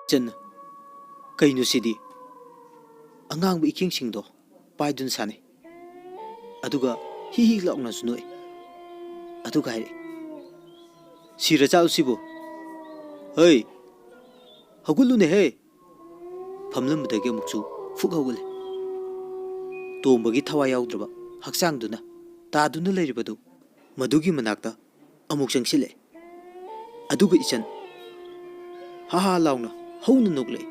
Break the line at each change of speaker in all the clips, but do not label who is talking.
ꯆꯟ ꯀꯩꯅꯣ ꯁꯤꯗꯤ ꯑꯉꯥꯡꯕ ꯏꯀꯦꯡꯁꯤꯡꯗꯣ ꯄꯥꯏꯗꯨꯅ ꯁꯥꯟꯅꯩ ꯑꯗꯨꯒ ꯍꯤ ꯍꯤ ꯂꯥꯎꯅꯁꯨ ꯅꯣꯛꯏ ꯑꯗꯨꯒ ꯍꯥꯏꯔꯛꯏ ꯁꯤꯔꯖꯥꯠꯂꯣ ꯁꯤꯕꯨ ꯍꯩ ꯍꯧꯒꯠꯂꯨꯅꯦꯍꯦ ꯐꯝꯂꯝꯕꯗꯒꯤ ꯑꯃꯨꯛꯁꯨ ꯐꯨꯛ ꯍꯧꯒꯠꯂꯦ ꯇꯣꯝꯕꯒꯤ ꯊꯋꯥꯏ ꯌꯥꯎꯗ꯭ꯔꯕ ꯍꯛꯆꯥꯡꯗꯨꯅ ꯇꯥꯗꯨꯅ ꯂꯩꯔꯤꯕꯗꯨ ꯃꯗꯨꯒꯤ ꯃꯅꯥꯛꯇ ꯑꯃꯨꯛ ꯆꯪꯁꯤꯜꯂꯛꯑꯦ ꯑꯗꯨꯒ ꯏꯆꯟ ꯍꯥ ꯍꯥ ꯂꯥꯎꯅ ꯍꯧꯅ ꯅꯣꯛꯂꯛꯏ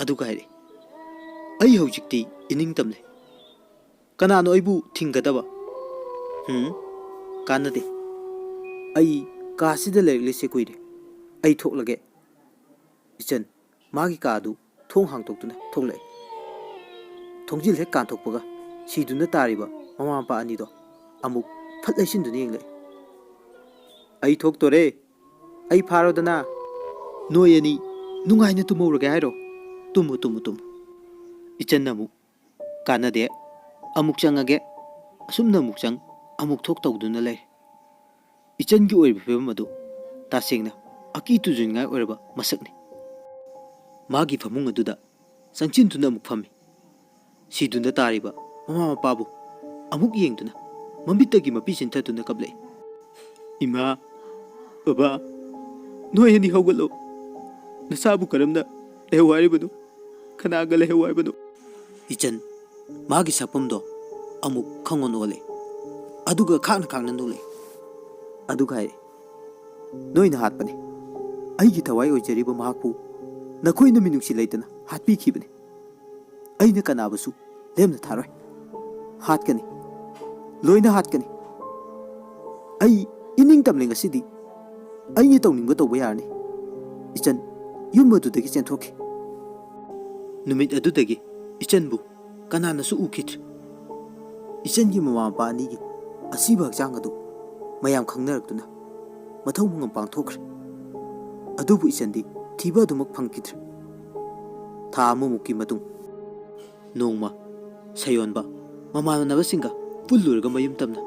ꯑꯗꯨꯒ ꯍꯥꯏꯔꯛꯏ ꯑꯩ ꯍꯧꯖꯤꯛꯇꯤ ꯏꯅꯤꯡꯇꯝꯂꯦ ꯀꯅꯥꯅꯣ ꯑꯩꯕꯨ ꯊꯤꯡꯒꯗꯕ ꯀꯥꯟꯅꯗꯦ ꯑꯩ ꯀꯥꯁꯤꯗ ꯂꯩꯔꯛꯂꯤꯁꯦ ꯀꯨꯏꯔꯦ ꯑꯩ ꯊꯣꯛꯂꯒꯦ ꯏꯆꯟ ꯃꯥꯒꯤ ꯀꯥꯗꯨ ꯊꯣꯡ ꯍꯥꯡꯇꯣꯛꯇꯨꯅ ꯊꯣꯛꯂꯛꯑꯦ ꯊꯣꯡꯖꯤꯜ ꯍꯦꯛ ꯀꯥꯟꯊꯣꯛꯄꯒ ꯁꯤꯗꯨꯅ ꯇꯥꯔꯤꯕ ꯃꯃꯥ ꯃꯄꯥ ꯑꯅꯤꯗꯣ ꯑꯃꯨꯛ ꯐꯠ ꯂꯩꯁꯤꯟꯗꯨꯅ ꯌꯦꯡꯂꯛꯏ ꯑꯩ ꯊꯣꯛꯇꯣꯔꯦ ꯑꯩ ꯐꯥꯔꯣꯗꯅ ꯅꯣꯏ ꯑꯅꯤ ꯅꯨꯡꯉꯥꯏꯅ ꯇꯨꯝꯍꯧꯔꯒꯦ ꯍꯥꯏꯔꯣ ꯇꯨꯝꯃꯨ ꯇꯨꯝꯃꯨ ꯇꯨꯝꯃꯨ ꯏꯆꯟꯅ ꯑꯃꯨꯛ ꯀꯥꯟꯅꯗꯦ ꯑꯃꯨꯛ ꯆꯪꯉꯒꯦ ꯑꯁꯨꯝꯅ ꯑꯃꯨꯛ ꯆꯪ ꯑꯃꯨꯛ ꯊꯣꯛ ꯇꯧꯗꯨꯅ ꯂꯩ ꯏꯆꯟꯒꯤ ꯑꯣꯏꯔꯤꯕ ꯐꯤꯕꯝ ꯑꯗꯨ ꯇꯁꯦꯡꯅ ꯑꯀꯤ ꯇꯨꯖꯨꯡꯅꯤꯡꯉꯥꯏ ꯑꯣꯏꯔꯕ ꯃꯁꯛꯅꯤ ꯃꯥꯒꯤ ꯐꯃꯨꯡ ꯑꯗꯨꯗ ꯆꯪꯁꯤꯟꯗꯨꯅ ꯑꯃꯨꯛ ꯐꯝꯃꯤ ꯁꯤꯗꯨꯅ ꯇꯥꯔꯤꯕ ꯃꯃꯥ ꯃꯄꯥꯕꯨ ꯑꯃꯨꯛ ꯌꯦꯡꯗꯨꯅ ꯃꯃꯤꯠꯇꯒꯤ ꯃꯄꯤ ꯆꯤꯟꯊꯗꯨꯅ ꯀꯞꯂꯛꯏ ꯏꯃꯥ ꯕꯕꯥ ꯅꯣꯏ ꯑꯅꯤ ꯍꯧꯒꯠꯂꯣ ꯅꯁꯥꯕꯨ ꯀꯔꯝꯅ ꯂꯩꯍꯧ ꯍꯥꯏꯔꯤꯕꯅꯣ ꯀꯅꯥꯒ ꯂꯩꯍꯧ ꯍꯥꯏꯕꯅꯣ ꯏꯆꯟ ꯃꯥꯒꯤ ꯁꯛꯐꯝꯗꯣ ꯑꯃꯨꯛ ꯈꯪꯑꯣꯟ ꯑꯣꯜꯂꯦ ꯑꯗꯨꯒ ꯈꯥꯡꯅ ꯈꯥꯡꯅ ꯅꯣꯛꯂꯛꯏ ꯑꯗꯨꯒ ꯍꯥꯏꯔꯦ ꯅꯣꯏꯅ ꯍꯥꯠꯄꯅꯤ ꯑꯩꯒꯤ ꯊꯋꯥꯏ ꯑꯣꯏꯖꯔꯤꯕ ꯃꯍꯥꯛꯄꯨ ꯅꯈꯣꯏꯅ ꯃꯤꯅꯨꯡꯁꯤ ꯂꯩꯇꯅ ꯍꯥꯠꯄꯤꯈꯤꯕꯅꯤ ꯑꯩꯅ ꯀꯅꯥꯕꯨꯁꯨ ꯂꯦꯝꯅ ꯊꯥꯔꯣꯏ ꯍꯥꯠꯀꯅꯤ ꯂꯣꯏꯅ ꯍꯥꯠꯀꯅꯤ ꯑꯩ ꯏꯅꯤꯡꯇꯝꯂꯦ ꯉꯁꯤꯗꯤ ꯑꯩꯅ ꯇꯧꯅꯤꯡꯕ ꯇꯧꯕ ꯌꯥꯔꯅꯤ ꯏꯆꯟ ꯌꯨꯝ ꯑꯗꯨꯗꯒꯤ ꯆꯦꯟꯊꯣꯛꯈꯤ ꯅꯨꯃꯤꯠ ꯑꯗꯨꯗꯒꯤ ꯏꯆꯟꯕꯨ ꯀꯅꯥꯅꯁꯨ ꯎꯈꯤꯗ꯭ꯔꯦ ꯏꯆꯟꯒꯤ ꯃꯃꯥ ꯃꯄꯥ ꯑꯅꯤꯒꯤ ꯑꯁꯤꯕ ꯍꯛꯆꯥꯡ ꯑꯗꯨ ꯃꯌꯥꯝ ꯈꯪꯅꯔꯛꯇꯨꯅ ꯃꯊꯧ ꯃꯉꯝ ꯄꯥꯡꯊꯣꯛꯈ꯭ꯔꯦ ꯑꯗꯨꯕꯨ ꯏꯆꯟꯗꯤ ꯊꯤꯕ ꯑꯗꯨꯃꯛ ꯐꯪꯈꯤꯗ꯭ꯔꯦ ꯊꯥ ꯑꯃꯃꯨꯛꯀꯤ ꯃꯇꯨꯡ ꯅꯣꯡꯃ ꯁꯩꯌꯣꯟꯕ ꯃꯃꯥꯟꯅꯕꯁꯤꯡꯒ ꯄꯨꯜꯂꯨꯔꯒ ꯃꯌꯨꯝ ꯇꯝꯅ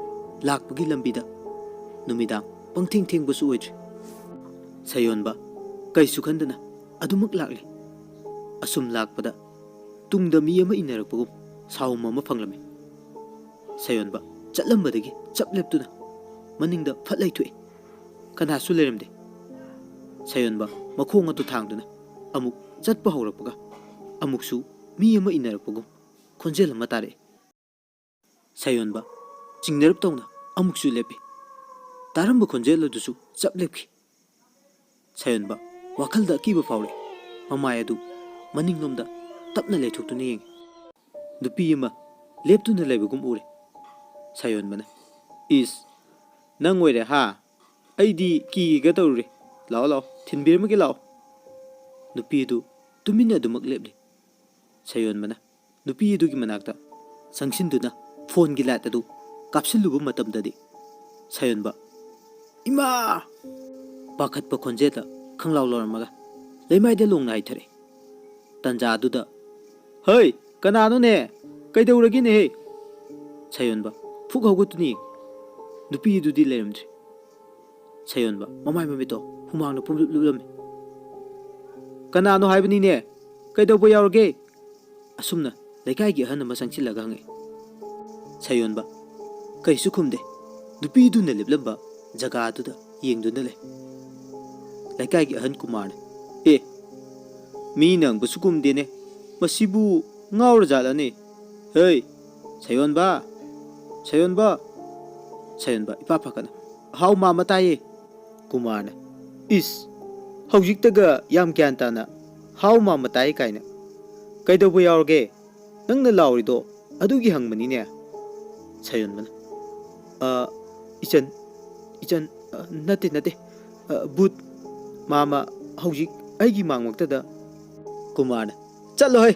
ꯂꯥꯛꯄꯒꯤ ꯂꯝꯕꯤꯗ ꯅꯨꯃꯤꯗꯥꯡ ꯄꯪꯊꯦꯡ ꯊꯦꯡꯕꯁꯨ ꯑꯣꯏꯗ꯭ꯔꯤ ꯁꯩꯌꯣꯟꯕ ꯀꯩꯁꯨ ꯈꯟꯗꯅ ꯑꯗꯨꯃꯛ ꯂꯥꯛꯂꯤ ꯑꯁꯨꯝ ꯂꯥꯛꯄꯗ ꯇꯨꯡꯗ ꯃꯤ ꯑꯃ ꯏꯟꯅꯔꯛꯄꯒꯨꯝ ꯁꯥꯎꯝ ꯑꯃ ꯐꯪꯂꯝꯃꯤ ꯁꯩꯌꯣꯟꯕ ꯆꯠꯂꯝꯕꯗꯒꯤ ꯆꯞ ꯂꯦꯞꯇꯨꯅ ꯃꯅꯤꯡꯗ ꯐꯠ ꯂꯩꯊꯣꯛꯏ ꯀꯅꯥꯁꯨ ꯂꯩꯔꯝꯗꯦ ꯁꯩꯌꯣꯟꯕ ꯃꯈꯣꯡ ꯑꯗꯨ ꯊꯥꯡꯗꯨꯅ ꯑꯃꯨꯛ ꯆꯠꯄ ꯍꯧꯔꯛꯄꯒ ꯑꯃꯨꯛꯁꯨ ꯃꯤ ꯑꯃ ꯏꯟꯅꯔꯛꯄꯒꯨꯝ ꯈꯣꯟꯖꯦꯜ ꯑꯃ ꯇꯥꯔꯛꯏ ꯁꯩꯌꯣꯟꯕ ꯆꯤꯡꯅꯔꯞ ꯇꯧꯅ ꯑꯃꯨꯛꯁꯨ ꯂꯦꯞꯄꯤ ꯇꯥꯔꯝꯕ ꯈꯣꯟꯖꯦꯜ ꯑꯗꯨꯁꯨ ꯆꯞ ꯂꯦꯞꯈꯤ ꯁꯩꯌꯣꯟꯕ ꯋꯥꯈꯜꯗ ꯑꯀꯤꯕ ꯐꯥꯎꯔꯛꯏ ꯃꯃꯥꯏ ꯑꯗꯨ ꯃꯅꯤꯡꯂꯣꯝꯗ ꯇꯞꯅ ꯂꯩꯊꯣꯛꯇꯨꯅ ꯌꯦꯡꯉꯤ ꯅꯨꯄꯤ ꯑꯃ ꯂꯦꯞꯇꯨꯅ ꯂꯩꯕꯒꯨꯝ ꯎꯔꯦ ꯁꯩꯌꯣꯟꯕꯅ ꯏꯁ ꯅꯪ ꯑꯣꯏꯔꯦ ꯍꯥ ꯑꯩꯗꯤ ꯀꯤꯒꯦꯒ ꯇꯧꯔꯨꯔꯦ ꯂꯥꯛꯑꯣ ꯂꯥꯛꯑꯣ ꯊꯤꯟꯕꯤꯔꯝꯃꯒꯦ ꯂꯥꯛꯑꯣ ꯅꯨꯄꯤ ꯑꯗꯨ ꯇꯨꯃꯤꯟꯅ ꯑꯗꯨꯃꯛ ꯂꯦꯞꯂꯤ ꯁꯩꯌꯣꯟꯕꯅ ꯅꯨꯄꯤ ꯑꯗꯨꯒꯤ ꯃꯅꯥꯛꯇ ꯆꯪꯁꯤꯟꯗꯨꯅ ꯐꯣꯟꯒꯤ ꯂꯥꯏꯠ ꯑꯗꯨ ꯀꯥꯞꯁꯤꯜꯂꯨꯕ ꯃꯇꯝꯗꯗꯤ ꯁꯩꯌꯣꯟꯕ ꯏꯃꯥ ꯄꯥꯈꯠꯄ ꯈꯣꯟꯖꯦꯜꯗ ꯈꯪꯂꯥꯎ ꯂꯥꯎꯔꯝꯃꯒ ꯂꯩꯃꯥꯏꯗ ꯂꯣꯡꯅ ꯍꯥꯏꯊꯔꯦ ꯇꯟꯖꯥ ꯑꯗꯨꯗ ꯍꯩ ꯀꯅꯥꯅꯣꯅꯦ ꯀꯩꯗꯧꯔꯒꯦꯅꯦꯍꯦ ꯁꯩꯌꯣꯟꯕ ꯐꯨꯛ ꯍꯧꯒꯠꯇꯨꯅ ꯌꯦꯡꯉꯤ ꯅꯨꯄꯤ ꯑꯗꯨꯗꯤ ꯂꯩꯔꯝꯗ꯭ꯔꯦ ꯁꯩꯌꯣꯟꯕ ꯃꯃꯥꯏ ꯃꯃꯤꯠꯇꯣ ꯍꯨꯃꯥꯡꯅ ꯄꯨꯡꯂꯨꯞ ꯂꯨꯞꯂꯝꯃꯤ ꯀꯅꯥꯅꯣ ꯍꯥꯏꯕꯅꯤꯅꯦ ꯀꯩꯗꯧꯕ ꯌꯥꯎꯔꯒꯦ ꯑꯁꯨꯝꯅ ꯂꯩꯀꯥꯏꯒꯤ ꯑꯍꯟ ꯑꯃ ꯆꯪꯁꯤꯜꯂꯒ ꯍꯪꯉꯛꯏ ꯁꯩꯌꯣꯟꯕ ꯀꯩꯁꯨ ꯈꯨꯝꯗꯦ ꯅꯨꯄꯤꯗꯨꯅ ꯂꯦꯞꯂꯝꯕ ꯖꯒꯥ ꯑꯗꯨꯗ ꯌꯦꯡꯗꯨꯅ ꯂꯩ ꯂꯩꯀꯥꯏꯒꯤ ꯑꯍꯟ ꯀꯨꯃꯥꯔꯅ ꯑꯦ ꯃꯤꯅ ꯍꯪꯕꯁꯨ ꯈꯨꯝꯗꯦꯅꯦ ꯃꯁꯤꯕꯨ ꯉꯥꯎꯔꯖꯥꯠꯂꯅꯦ ꯍꯩ ꯁꯩꯌꯣꯟꯕ ꯁꯩꯌꯣꯟꯕ ꯁꯩꯌꯣꯟꯕ ꯏꯄꯥ ꯐꯥꯀꯠꯅ ꯍꯥꯎ ꯃꯥꯃ ꯇꯥꯏꯌꯦ ꯀꯨꯃꯥꯔꯅ ꯏꯁ ꯍꯧꯖꯤꯛꯇꯒ ꯌꯥꯝ ꯒ꯭ꯌꯥꯟ ꯇꯥꯅ ꯍꯥꯎ ꯃꯥꯃ ꯇꯥꯏ ꯀꯥꯏꯅ ꯀꯩꯗꯧꯕ ꯌꯥꯎꯔꯒꯦ ꯅꯪꯅ ꯂꯥꯎꯔꯤꯗꯣ ꯑꯗꯨꯒꯤ ꯍꯪꯕꯅꯤꯅꯦ ꯁꯩꯌꯣꯟꯕꯅ ꯏꯆꯟ ꯏꯆꯟ ꯅꯠꯇꯦ ꯅꯠꯇꯦ ꯕꯨꯠ ꯃꯥꯃ ꯍꯧꯖꯤꯛ ꯑꯩꯒꯤ ꯃꯥꯡꯃꯛꯇꯗ ꯀꯨꯃꯥꯔꯅ ꯆꯠꯂꯣꯍꯦ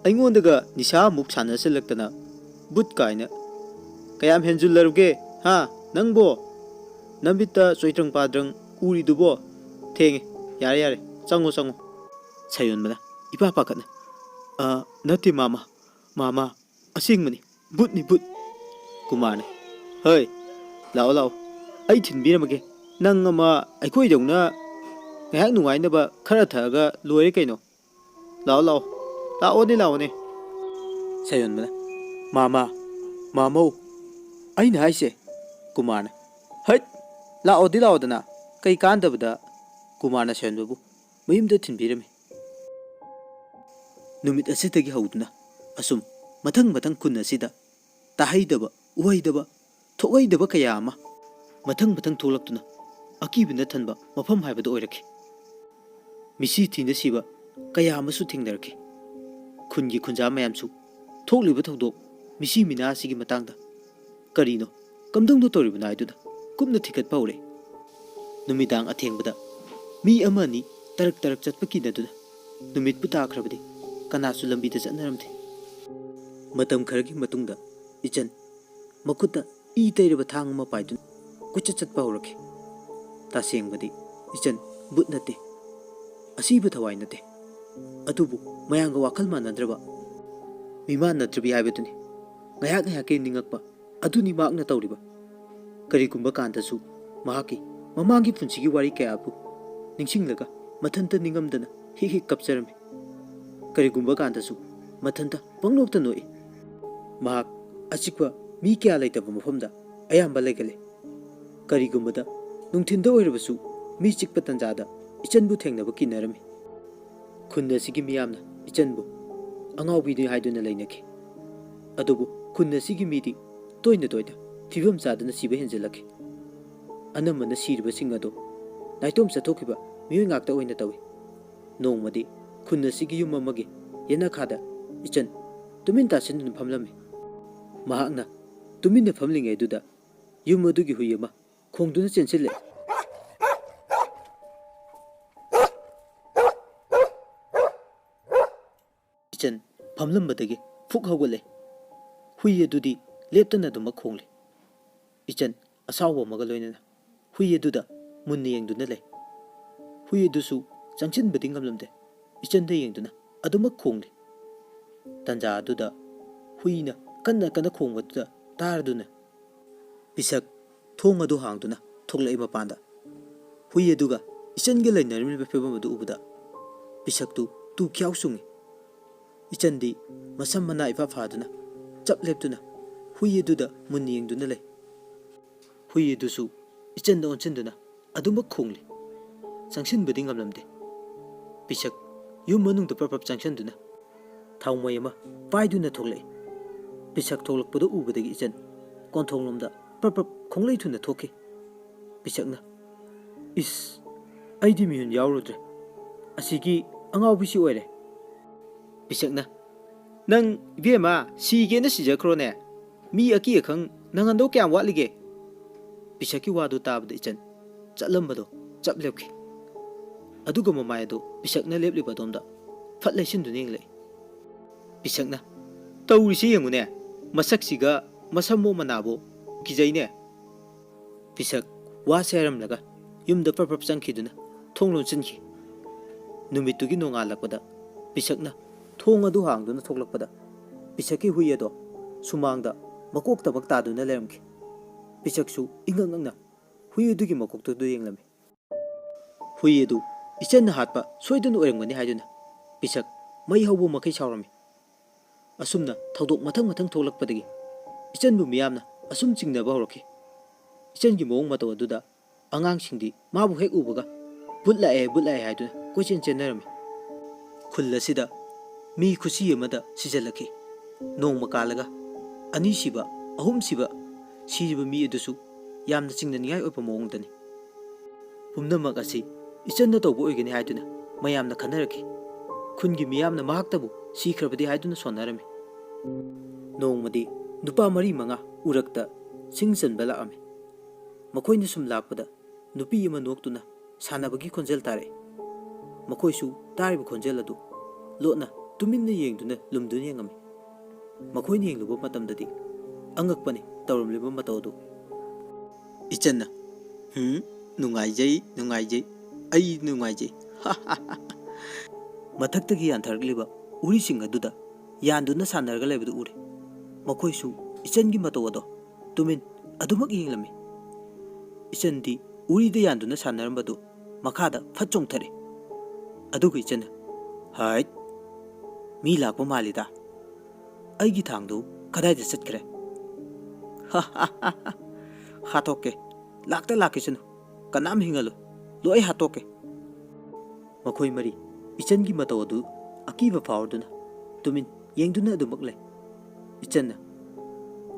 ꯑꯩꯉꯣꯟꯗꯒ ꯅꯤꯁꯥ ꯑꯃꯨꯛ ꯁꯥꯟꯅꯁꯤꯜꯂꯛꯇꯅ ꯕꯨꯠ ꯀꯥꯏꯅ ꯀꯌꯥꯝ ꯍꯦꯟꯖꯤꯜꯂꯨꯔꯒꯦ ꯍꯥ ꯅꯪꯕꯣ ꯅꯃꯤꯠꯇ ꯆꯣꯏꯇ꯭ꯔꯪ ꯄꯥꯗ꯭ꯔꯪ ꯎꯔꯤꯗꯨꯕꯣ ꯊꯦꯡꯉꯦ ꯌꯥꯔꯦ ꯌꯥꯔꯦ ꯆꯪꯉꯣ ꯆꯪꯉꯣ ꯁꯩꯌꯣꯟꯕꯅ ꯏꯄꯥ ꯄꯥꯈꯠꯅ ꯅꯠꯇꯦ ꯃꯥꯃ ꯃꯥꯃ ꯑꯁꯦꯡꯕꯅꯤ ꯕꯨꯠꯅꯤ ꯕꯨꯠ ꯀꯨꯃꯥꯔꯅ ꯍꯩ ꯂꯥꯛꯑꯣ ꯂꯥꯛꯑꯣ ꯑꯩ ꯊꯤꯟꯕꯤꯔꯝꯃꯒꯦ ꯅꯪ ꯑꯃ ꯑꯩꯈꯣꯏꯗꯧꯅ Ngayak nungainaba khara thaga loire kaino. Lao lao. Laone. Sayon bana. Mama. Mamau. Aina haise. Kumarna. Hait. Lao dana. Kai kandabada. Kumarna sayon babu. Mayumda thinbirame. Numit asitagi hauduna. Asum. Matang kun asida. Tahaidaba. Uhaidaba. Thogaidaba kaya ama. Matang tholaktuna. Akibina thanba mafam haibada oiraki. Misi thina siba kaya amasu thengdaraki. Khungi khunja mayamsu thokliba thodok misi mina asigi matangda karino kamdongdo toriba naiduda kumna thikat paure. Numidang athengbada mi amani tarak chatpaki naduna numit puta khrabadi kanasu lambi da jannaramde. Matam kharagi matungda ichan makuta I tayriba thang ma paidun kucha chatpa horaki. Tasengbadi ichan but nate asiba thawai nate adubu mayanga wakal manadraba miman nadrabi haibaduni ngayak ningakpa aduni makna tawriba karigumba kandasu mahaki mamangi punsigi wari kayabu ningsinglaga mathanta ningamdana hi kapcharami karigumba kandasu mathanta pangnokta noi mahak achikwa mi kya laitaba mafamda ayamba laigale karigumbada nungthinda oirabasu mi chikpa tanjada ichanbu thengnaba kinarami khunna sigi miyamna ichanbu angawbi du haiduna lainaki adubu khunna sigi midi toina fibam chadana siba henjelaki anamana siriba singado naitom chathokiba mioi ngakta oina tawi nongmadi khunna sigi yum amagi yena khada ichan tumin tasin dun phamlami mahakna tuminna phamlingai duda yum adugi huyama khongduna chenchile ichan phamlambadagi phuk hawale hui adudi leptana duma khongli ichan asawa maga loinana hui aduda munni yengduna le hui adusu changchin bading ngamlamde ichan da yengduna aduma khongli tanja aduda huina kanna khongwadda tarduna pisak thong adu hangduna thoklai mapanda hui aduga ichan ge lainarmi befebam adu ubuda pisak tu kyaw sungi ichandi masam mana ifa faduna chap leptuna hui aduda munni yengduna le hui adusu ichan da onchinduna aduma khongli changsin badi ngamlamde pisak yum manung da papap changsanduna thawmai ama paiduna thoklai pisak tholakpadu ubadagi ichan konthonglomda papap khonglai thuna thoki pisakna is aidi mihun yawrudre asigi angawbisi oire pisakna nang bema sigena sijakrone mi aki akhang nangando kyam watlige pisaki wadu tabda ichan chatlambado chaplepki aduga mamayado pisakna lepliba domda fatlaisin duningle pisakna tawrisi yengune masaksiga masamo manabo kijaine pisak wa seramlaga yumda papap changkhiduna thonglon chinki numitugi nongalakpada pisakna thong adu hangduna thoklakpada pisaki hui ado sumangda makok tabak taduna lermki pisaksu ingangangna hui adugi makokto du yenglami hui adu ichanna hatpa soiduna oirangmani haiduna pisak mai hawbu makai sawrami asumna thodok mathang thoklakpadagi ichanbu miyamna asum chingnaba horaki ichangi mawong mataw aduda angangsingdi mabu hek ubaga butlae haiduna kochen chenarami khulasida mi khusi amada sijalaki nong makalaga ani siba ahum siba siriba mi adusu yamna chingna ningai oipa mawongdani pumnamak asi ichanna tawbu oigani haiduna mayamna khanaraki khungi miyamna mahaktabu sikhrabadi haiduna sonarami nongmadi nupa mari manga urakta singchanba laami makoina sum lakpada nupi ama noktuna sanabagi khonjel tare makoisu tariba khonjel adu lotna tuminna yengduna lumduna yengami makoina yengluba matamdadi angakpani tawramliba matawdu ichanna nungaijai ai nungaijai mathakhtagi yantharagliba urising aduda yanduna sanarga lebadu uri makoisu ichangi matawado tumin adumak yenglami icandi urida yanduna sanarambadu ꯃꯈꯥꯗ ꯐꯠ ꯆꯣꯡꯊꯔꯦ꯫ ꯑꯗꯨꯒ ꯏꯆꯟꯅ ꯍꯥꯏꯠ ꯃꯤ ꯂꯥꯛꯄ ꯃꯥꯜꯂꯤꯗ ꯑꯩꯒꯤ ꯊꯥꯡꯗꯨ ꯀꯗꯥꯏꯗ ꯆꯠꯈ꯭ꯔꯦ? ꯍꯥꯠꯇꯣꯛꯀꯦ ꯂꯥꯛꯇ ꯂꯥꯛꯈꯤꯁꯅꯨ ꯀꯅꯥꯝ ꯍꯤꯡꯍꯜꯂꯣꯏ ꯂꯣꯏ ꯍꯥꯠꯇꯣꯛꯀꯦ꯫ ꯃꯈꯣꯏ ꯃꯔꯤ ꯏꯆꯟꯒꯤ ꯃꯇꯧ ꯑꯗꯨ ꯑꯀꯤꯕ ꯐꯥꯎꯔꯗꯨꯅ ꯇꯨꯃꯤꯟ ꯌꯦꯡꯗꯨꯅ ꯑꯗꯨꯃꯛ ꯂꯩ꯫ ꯏꯆꯟꯅ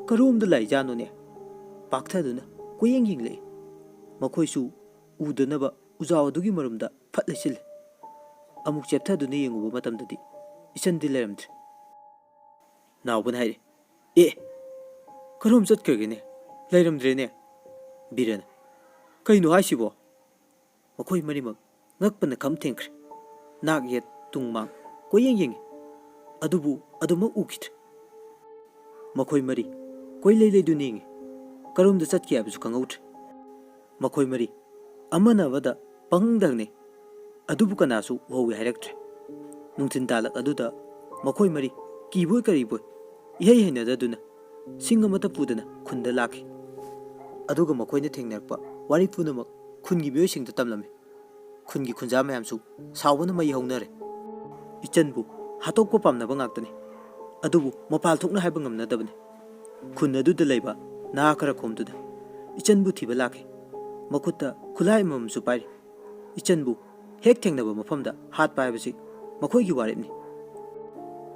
ꯀꯔꯣꯝꯗ ꯂꯥꯛꯏꯖꯥꯠꯅꯣꯅꯦ ꯄꯥꯛꯊꯗꯨꯅ ꯀꯣꯌꯦꯡ ꯌꯦꯡꯂꯛꯏ꯫ ꯃꯈꯣꯏꯁꯨ ꯎꯗꯅꯕ ꯎꯖꯥꯎ ꯑꯗꯨꯒꯤ ꯃꯔꯨꯝꯗ ꯐꯠ ꯂꯩꯁꯤꯜꯂꯦ꯫ ꯑꯃꯨꯛ ꯆꯦꯞꯊꯗꯨꯅ ꯌꯦꯡꯉꯨꯕ ꯃꯇꯝꯗꯗꯤ ꯏꯆꯟꯗꯤ ꯂꯩꯔꯝꯗ꯭ꯔꯦ꯫ ꯅꯥꯎꯕꯅ ꯍꯥꯏꯔꯦ, ꯑꯦ ꯀꯔꯣꯝ ꯆꯠꯈ꯭ꯔꯒꯦꯅꯦ ꯂꯩꯔꯝꯗ꯭ꯔꯦꯅꯦ꯫ ꯕꯤꯔꯦꯟꯅ ꯀꯩꯅꯣ ꯍꯥꯏꯁꯤꯕꯣ? ꯃꯈꯣꯏ ꯃꯔꯤꯃꯛ ꯉꯛꯄꯅ ꯈꯝ ꯊꯦꯡꯈ꯭ꯔꯦ꯫ ꯅꯥꯛ ꯌꯦꯠ ꯇꯨꯡ ꯃꯥꯡ ꯀꯣꯌꯦꯡ ꯌꯦꯡꯉꯤ ꯑꯗꯨꯕꯨ ꯑꯗꯨꯃꯛ ꯎꯈꯤꯗ꯭ꯔꯦ꯫ ꯃꯈꯣꯏ ꯃꯔꯤ ꯀꯣꯏꯂꯩ ꯂꯩꯗꯨꯅ ꯌꯦꯡꯉꯤ ꯀꯔꯣꯝꯗ ꯆꯠꯈꯤ ꯍꯥꯏꯕꯁꯨ ꯈꯪꯍꯧꯗ꯭ꯔꯦ꯫ ꯃꯈꯣꯏ ꯃꯔꯤ ꯑꯃꯅ ꯑꯃꯗ ꯄꯪꯍꯪꯗ ꯍꯪꯅꯩ ꯑꯗꯨꯕꯨ ꯀꯅꯥꯁꯨ ꯎꯍꯧꯒꯦ ꯍꯥꯏꯔꯛꯇ꯭ꯔꯦ꯫ ꯅꯨꯡꯊꯤꯟ ꯇꯥꯂꯛ ꯑꯗꯨꯗ ꯃꯈꯣꯏ ꯃꯔꯤ ꯀꯤꯕꯣꯏ ꯀꯔꯤꯕꯣꯏ ꯏꯍꯩ ꯍꯩꯅꯗꯗꯨꯅ ꯁꯤꯡ ꯑꯃꯠꯇ ꯄꯨꯗꯅ ꯈꯨꯟꯗ ꯂꯥꯛꯈꯤ꯫ ꯑꯗꯨꯒ ꯃꯈꯣꯏꯅ ꯊꯦꯡꯅꯔꯛꯄ ꯋꯥꯔꯤ ꯄꯨꯝꯅꯃꯛ ꯈꯨꯟꯒꯤ ꯃꯤꯑꯣꯏꯁꯤꯡꯗ ꯇꯝꯂꯝꯃꯤ꯫ ꯈꯨꯟꯒꯤ ꯈꯨꯟꯖꯥ ꯃꯌꯥꯝꯁꯨ ꯁꯥꯎꯕꯅ ꯃꯩ ꯍꯧꯅꯔꯦ꯫ ꯏꯆꯟꯕꯨ ꯍꯥꯠꯇꯣꯛꯄ ꯄꯥꯝꯅꯕ ꯉꯥꯛꯇꯅꯤ ꯑꯗꯨꯕꯨ ꯃꯄꯥꯜ ꯊꯣꯛꯅ ꯍꯥꯏꯕ ꯉꯝꯅꯗꯕꯅꯤ꯫ ꯈꯨꯟ ꯑꯗꯨꯗ ꯂꯩꯕ ꯅꯍꯥ ꯈꯔ ꯈꯣꯝꯗꯨꯅ ꯏꯆꯟꯕꯨ ꯊꯤꯕ ꯂꯥꯛꯈꯤ꯫ ꯃꯈꯨꯠꯇ ꯈꯨꯠꯂꯥꯏ ꯑꯃꯃꯝꯁꯨ ꯄꯥꯏꯔꯤ꯫ ꯏꯆꯟꯕꯨ ꯍꯦꯛ ꯊꯦꯡꯅꯕ ꯃꯐꯝꯗ ꯍꯥꯠꯄ ꯍꯥꯏꯕꯁꯤ ꯃꯈꯣꯏꯒꯤ ꯋꯥꯔꯦꯞꯅꯤ꯫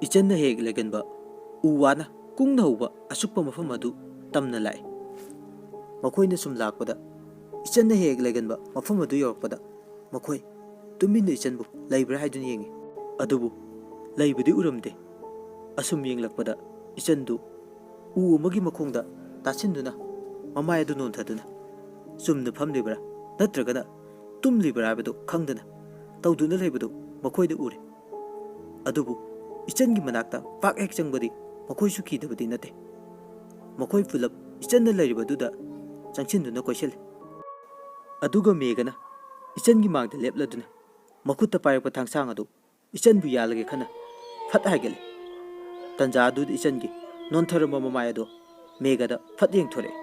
ꯏꯆꯟꯅ ꯍꯦꯛ ꯂꯩꯒꯟꯕ ꯎ ꯋꯥꯅ ꯀꯨꯡꯅ ꯍꯧꯕ ꯑꯁꯨꯛꯄ ꯃꯐꯝ ꯑꯗꯨ ꯇꯝꯅ ꯂꯥꯛꯏ꯫ ꯃꯈꯣꯏꯅ ꯁꯨꯝ ꯂꯥꯛꯄꯗ ꯏꯆꯟꯅ ꯍꯦꯛ ꯂꯩꯒꯟꯕ ꯃꯐꯝ ꯑꯗꯨ ꯌꯧꯔꯛꯄꯗ ꯃꯈꯣꯏ ꯇꯨꯃꯤꯟꯅ ꯏꯆꯟꯕꯨ ꯂꯩꯕ꯭ꯔꯥ ꯍꯥꯏꯗꯨꯅ ꯌꯦꯡꯉꯤ ꯑꯗꯨꯕꯨ ꯂꯩꯕꯗꯤ ꯎꯔꯝꯗꯦ꯫ ꯑꯁꯨꯝ ꯌꯦꯡꯂꯛꯄꯗ ꯏꯆꯟꯗꯨ ꯎ ꯑꯃꯒꯤ ꯃꯈꯣꯡꯗ ꯇꯥꯁꯤꯟꯗꯨꯅ ꯃꯃꯥꯏ ꯑꯗꯨ ꯅꯣꯟꯊꯗꯨꯅ ꯆꯨꯝꯅ ꯐꯝꯂꯤꯕ꯭ꯔꯥ ꯅꯠꯇ꯭ꯔꯒꯅ ꯇꯨꯝꯂꯤꯕ꯭ꯔꯥ ꯍꯥꯏꯕꯗꯨ ꯈꯪꯗꯅ ꯇꯧꯗꯨꯅ ꯂꯩꯕꯗꯨ ꯃꯈꯣꯏꯗ ꯎꯔꯦ꯫ ꯑꯗꯨꯕꯨ ꯏꯆꯟꯒꯤ ꯃꯅꯥꯛꯇ ꯄꯥꯛ ꯍꯦꯛ ꯆꯪꯕꯗꯤ ꯃꯈꯣꯏꯁꯨ ꯀꯤꯗꯕꯗꯤ ꯅꯠꯇꯦ꯫ ꯃꯈꯣꯏ ꯄꯨꯂꯞ ꯏꯆꯟꯅ ꯂꯩꯔꯤꯕꯗꯨꯗ ꯆꯪꯁꯤꯟꯗꯨꯅ ꯀꯣꯏꯁꯤꯜꯂꯤ꯫ ꯑꯗꯨꯒ ꯃꯦꯘꯅ ꯏꯆꯟꯒꯤ ꯃꯥꯡꯗ ꯂꯦꯞꯂꯗꯨꯅ ꯃꯈꯨꯠꯇ ꯄꯥꯏꯔꯛꯄ ꯊꯥꯡꯁꯥꯡ ꯑꯗꯨ ꯏꯆꯟꯕꯨ ꯌꯥꯜꯂꯒꯦ ꯈꯟꯅ ꯐꯠ ꯍꯥꯏꯒꯠꯂꯤ꯫ ꯇꯟꯖꯥ ꯑꯗꯨꯗ ꯏꯆꯟꯒꯤ ꯅꯣꯟꯊꯔꯝꯕ ꯃꯃꯥꯏ ꯑꯗꯣ ꯃꯦꯘꯗ ꯐꯠ ꯌꯦꯡꯊꯣꯔꯛꯏ꯫